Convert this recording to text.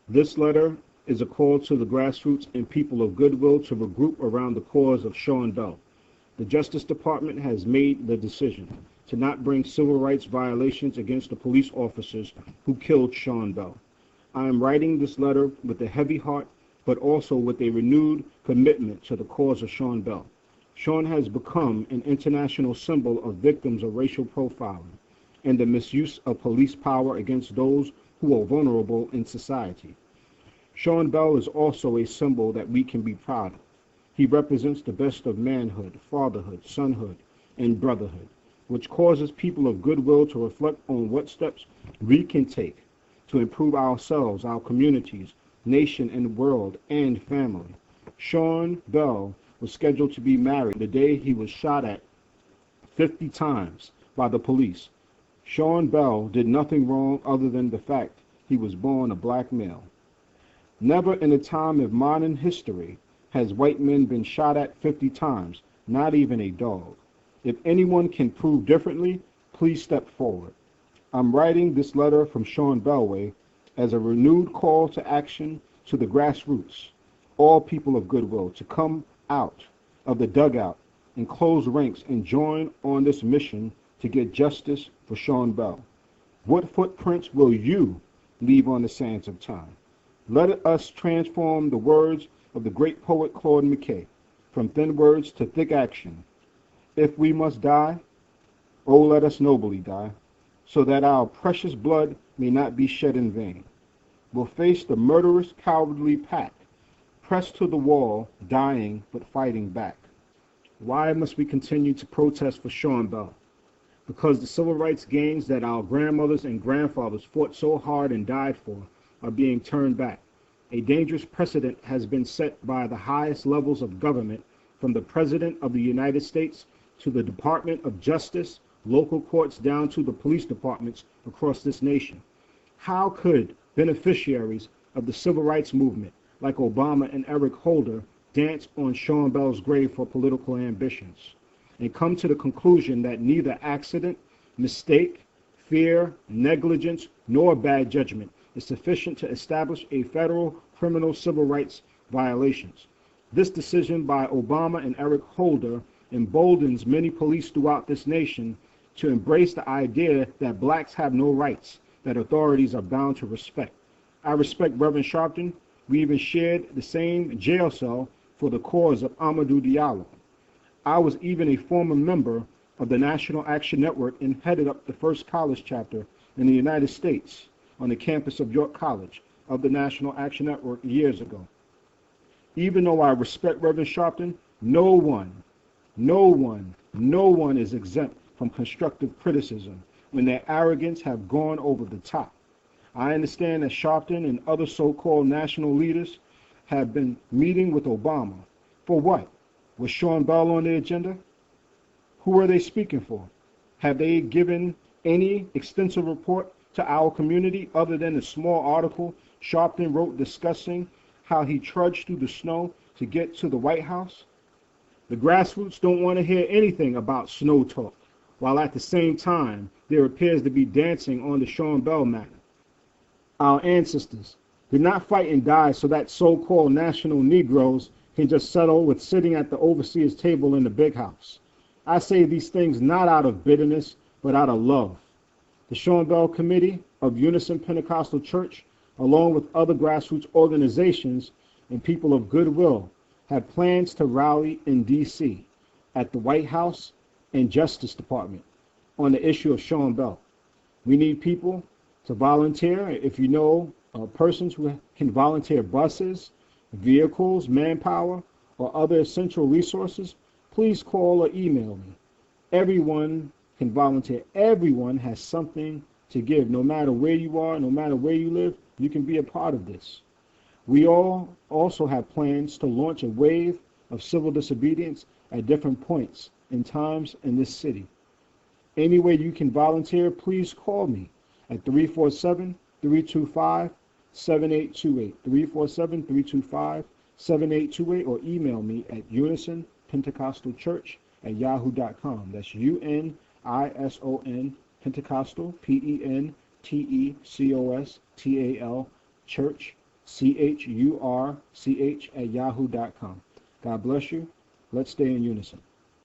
This letter is a call to the grassroots and people of goodwill to regroup around the cause of Sean Bell. The Justice Department has made the decision to not bring civil rights violations against the police officers who killed Sean Bell. I am writing this letter with a heavy heart, but also with a renewed commitment to the cause of Sean Bell. Sean has become an international symbol of victims of racial profiling and the misuse of police power against those who are vulnerable in society. Sean Bell is also a symbol that we can be proud of. He represents the best of manhood, fatherhood, sonhood, and brotherhood, which causes people of goodwill to reflect on what steps we can take to improve ourselves, our communities, nation and world, and family. Sean Bell was scheduled to be married the day he was shot at 50 times by the police. Sean Bell did nothing wrong other than the fact he was born a black male. Never in a time of modern history has white men been shot at 50 times, not even a dog. If anyone can prove differently, please step forward. I'm writing this letter from Sean Bellway as a renewed call to action to the grassroots, all people of goodwill, to come out of the dugout and close ranks and join on this mission to get justice for Sean Bell. What footprints will you leave on the sands of time? Let us transform the words of the great poet Claude McKay, from thin words to thick action. If we must die, oh, let us nobly die, so that our precious blood may not be shed in vain. We'll face the murderous, cowardly pack, pressed to the wall, dying but fighting back. Why must we continue to protest for Sean Bell? Because the civil rights gains that our grandmothers and grandfathers fought so hard and died for are being turned back. A dangerous precedent has been set by the highest levels of government, from the President of the United States to the Department of Justice, local courts down to the police departments across this nation. How could beneficiaries of the civil rights movement like Obama and Eric Holder dance on Sean Bell's grave for political ambitions and come to the conclusion that neither accident, mistake, fear, negligence, nor bad judgment is sufficient to establish a federal criminal civil rights violations? This decision by Obama and Eric Holder emboldens many police throughout this nation to embrace the idea that blacks have no rights that authorities are bound to respect. I respect Reverend Sharpton. We even shared the same jail cell for the cause of Amadou Diallo. I was even a former member of the National Action Network and headed up the first college chapter in the United States on the campus of York College of the National Action Network years ago. Even though I respect Reverend Sharpton, no one is exempt from constructive criticism when their arrogance have gone over the top. I understand that Sharpton and other so-called national leaders have been meeting with Obama. For what? Was Sean Bell on the agenda? Who are they speaking for? Have they given any extensive report to our community other than a small article Sharpton wrote discussing how he trudged through the snow to get to the White House? The grassroots don't want to hear anything about snow talk, while at the same time there appears to be dancing on the Sean Bell matter. Our ancestors did not fight and die so that so-called national Negroes can just settle with sitting at the overseer's table in the big house. I say these things not out of bitterness, but out of love. The Sean Bell Committee of Unison Pentecostal Church, along with other grassroots organizations and people of goodwill, have plans to rally in D.C. at the White House and Justice Department on the issue of Sean Bell. We need people to volunteer. If you know persons who can volunteer buses, vehicles, manpower, or other essential resources, please call or email me. Everyone can volunteer. Everyone has something to give. No matter where you are, no matter where you live, you can be a part of this. We all also have plans to launch a wave of civil disobedience at different points and times in this city. Any way you can volunteer, please call me at 347-325-7828, 347-325-7828, or email me at unisonpentecostalchurch@yahoo.com. That's UNISON Pentecostal, PENTECOSTAL, church CHURCH@yahoo.com. God bless you. Let's stay in unison.